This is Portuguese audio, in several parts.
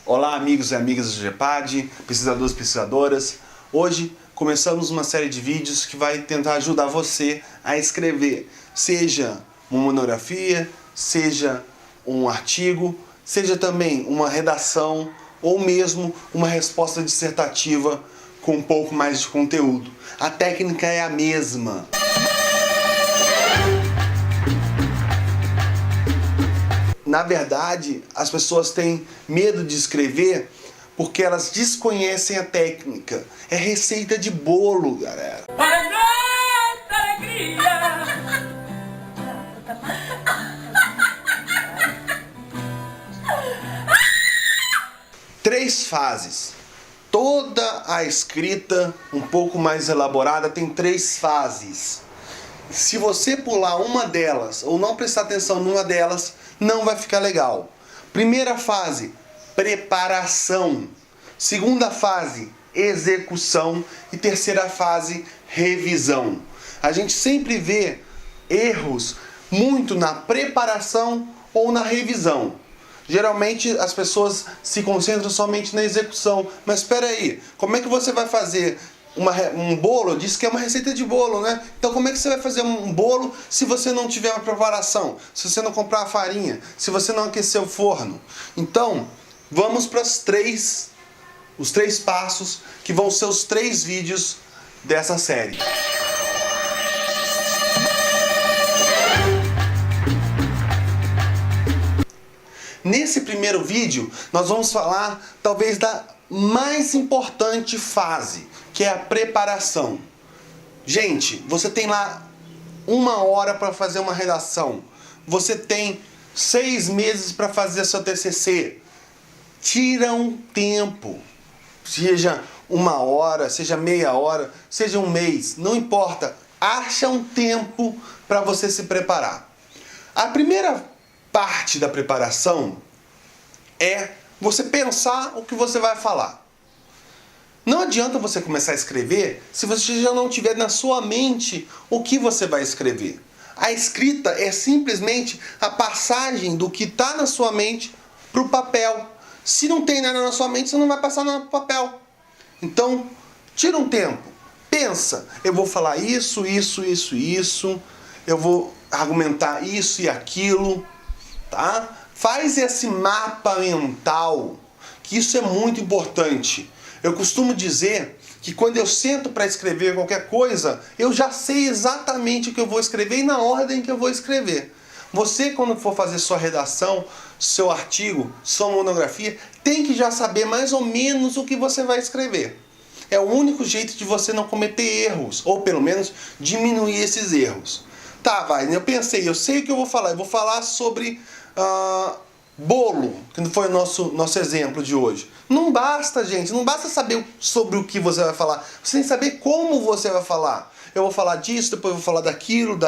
Olá amigos e amigas do GEPAD, pesquisadores e pesquisadoras. Hoje começamos uma série de vídeos que vai tentar ajudar você a escrever, seja uma monografia, seja um artigo, seja também uma redação ou mesmo uma resposta dissertativa com um pouco mais de conteúdo. A técnica é a mesma. Na verdade, as pessoas têm medo de escrever porque elas desconhecem a técnica. É receita de bolo, galera. Três fases. Toda a escrita um pouco mais elaborada tem três fases. Se você pular uma delas ou não prestar atenção numa delas, não vai ficar legal. Primeira fase, preparação. Segunda fase, execução. E terceira fase, revisão. A gente sempre vê erros muito na preparação ou na revisão. Geralmente as pessoas se concentram somente na execução. Mas espera aí, como é que você vai fazer um bolo? Diz que é uma receita de bolo, né? Então como é que você vai fazer um bolo se você não tiver uma preparação? Se você não comprar a farinha? Se você não aquecer o forno? Então, vamos para os três passos que vão ser os 3 vídeos dessa série. Nesse primeiro vídeo, nós vamos falar talvez da mais importante fase, que é a preparação. Gente, você tem lá 1 hora para fazer uma redação. Você tem 6 meses para fazer seu TCC. Tira um tempo. Seja 1 hora, seja meia hora, seja um mês, não importa. Acha um tempo para você se preparar. A primeira parte da preparação é você pensar o que você vai falar. Não adianta você começar a escrever se você já não tiver na sua mente o que você vai escrever. A escrita é simplesmente a passagem do que está na sua mente para o papel. Se não tem nada na sua mente, você não vai passar no papel. Então, tira um tempo. Pensa, eu vou falar isso, eu vou argumentar isso e aquilo, tá? Faz esse mapa mental, que isso é muito importante. Eu costumo dizer que quando eu sento para escrever qualquer coisa, eu já sei exatamente o que eu vou escrever e na ordem que eu vou escrever. Você, quando for fazer sua redação, seu artigo, sua monografia, tem que já saber mais ou menos o que você vai escrever. É o único jeito de você não cometer erros, ou pelo menos diminuir esses erros. Tá, eu sei o que eu vou falar. Eu vou falar sobre bolo, que foi o nosso exemplo de hoje. Não basta, gente, não basta saber sobre o que você vai falar. Você tem que saber como você vai falar. Eu vou falar disso, depois eu vou falar daquilo.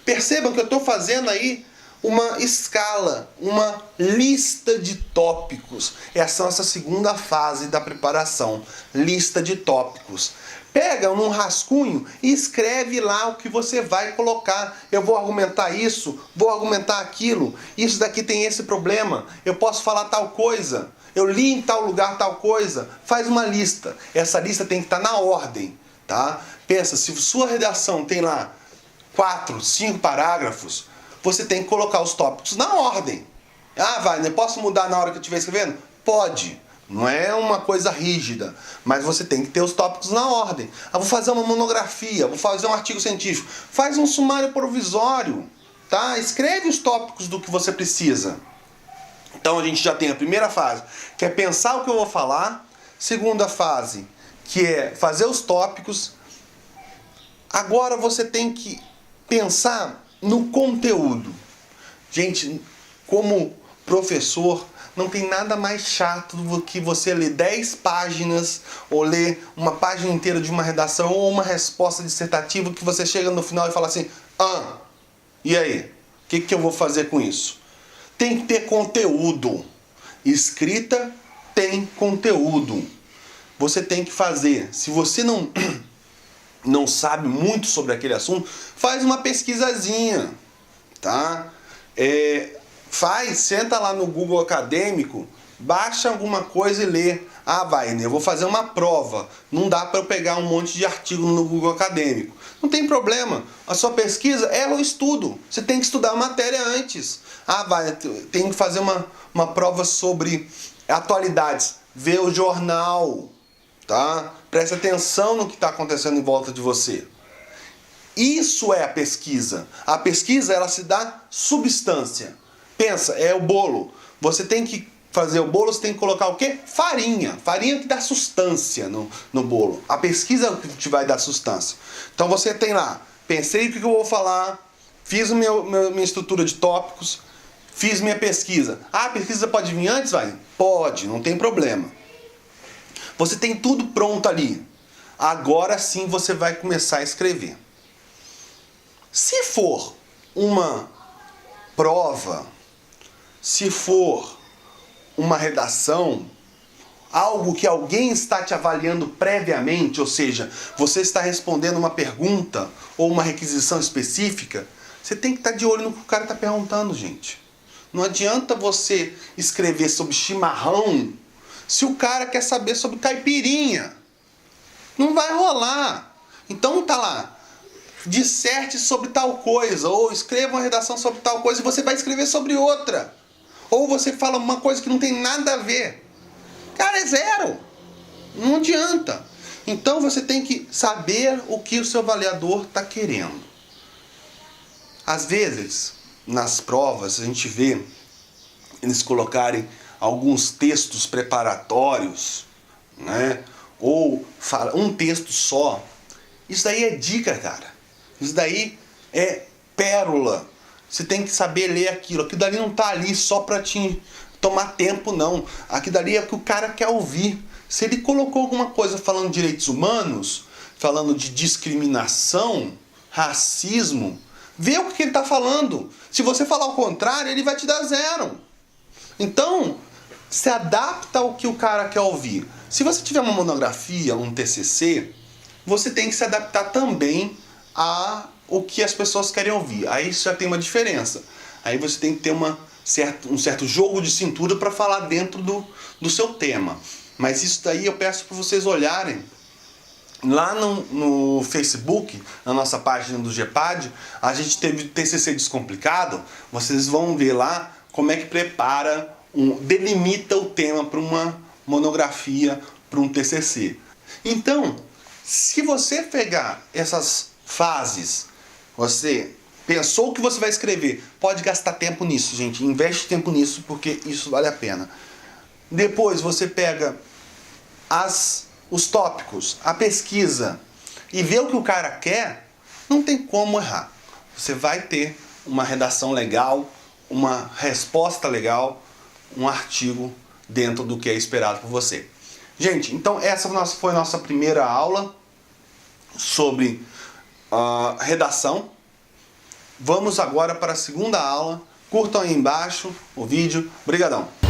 Percebam que eu estou fazendo aí uma escala, uma lista de tópicos. Essa é a nossa segunda fase da preparação. Lista de tópicos. Pega num rascunho e escreve lá o que você vai colocar. Eu vou argumentar isso, vou argumentar aquilo. Isso daqui tem esse problema. Eu posso falar tal coisa. Eu li em tal lugar tal coisa. Faz uma lista. Essa lista tem que estar na ordem, tá? Pensa, se sua redação tem lá 4, 5 parágrafos, você tem que colocar os tópicos na ordem. Eu posso mudar na hora que eu estiver escrevendo? Pode. Não é uma coisa rígida, mas você tem que ter os tópicos na ordem. Vou fazer uma monografia, vou fazer um artigo científico. Faz um sumário provisório, tá? Escreve os tópicos do que você precisa. Então a gente já tem a primeira fase, que é pensar o que eu vou falar. Segunda fase, que é fazer os tópicos. Agora você tem que pensar no conteúdo. Gente, como professor, não tem nada mais chato do que você ler 10 páginas ou ler uma página inteira de uma redação ou uma resposta dissertativa que você chega no final e fala assim: e aí? O que eu vou fazer com isso? Tem que ter conteúdo. Escrita tem conteúdo. Você tem que fazer. Se você não sabe muito sobre aquele assunto, faz uma pesquisazinha, tá? Senta lá no Google Acadêmico baixa alguma coisa e lê. Ah, Wagner, eu vou fazer uma prova. Não dá para eu pegar um monte de artigo no Google Acadêmico. Não tem problema. A sua pesquisa é o estudo. Você tem que estudar a matéria antes. Ah, Wagner, tem que fazer uma prova sobre atualidades. Vê o jornal, tá? Preste atenção no que está acontecendo em volta de você. Isso é a pesquisa. A pesquisa, ela se dá substância. Pensa, é o bolo. Você tem que fazer o bolo, você tem que colocar o quê? Farinha. Farinha que dá sustância no bolo. A pesquisa é o que te vai dar sustância. Então você tem lá, pensei o que eu vou falar, fiz minha estrutura de tópicos, fiz minha pesquisa. Ah, a pesquisa pode vir antes, vai? Pode, não tem problema. Você tem tudo pronto ali. Agora sim você vai começar a escrever. Se for uma prova, se for uma redação, algo que alguém está te avaliando previamente, ou seja, você está respondendo uma pergunta ou uma requisição específica, você tem que estar de olho no que o cara está perguntando, gente. Não adianta você escrever sobre chimarrão se o cara quer saber sobre caipirinha. Não vai rolar. Então tá lá, disserte sobre tal coisa, ou escreva uma redação sobre tal coisa e você vai escrever sobre outra. Ou você fala uma coisa que não tem nada a ver. Cara, é zero. Não adianta. Então você tem que saber o que o seu avaliador está querendo. Às vezes, nas provas, a gente vê eles colocarem alguns textos preparatórios, né? Ou um texto só. Isso daí é dica, cara. Isso daí é pérola. Você tem que saber ler aquilo. Aquilo dali não tá ali só para te tomar tempo, não. Aquilo dali é o que o cara quer ouvir. Se ele colocou alguma coisa falando de direitos humanos, falando de discriminação, racismo, vê o que ele está falando. Se você falar o contrário, ele vai te dar zero. Então, se adapta ao que o cara quer ouvir. Se você tiver uma monografia, um TCC, você tem que se adaptar também a o que as pessoas querem ouvir. Aí isso já tem uma diferença. Aí você tem que ter um certo jogo de cintura para falar dentro do seu tema. Mas isso daí eu peço para vocês olharem lá no Facebook, na nossa página do GEPAD, a gente teve TCC Descomplicado. Vocês vão ver lá como é que prepara, delimita o tema para uma monografia, para um TCC. Então, se você pegar essas fases, você pensou que você vai escrever, pode gastar tempo nisso, gente. Investe tempo nisso porque isso vale a pena. Depois você pega os tópicos, a pesquisa e vê o que o cara quer, não tem como errar. Você vai ter uma redação legal, uma resposta legal, um artigo dentro do que é esperado por você. Gente, então essa foi a nossa primeira aula sobre redação. Vamos agora para a segunda aula. Curtam aí embaixo o vídeo. Obrigadão!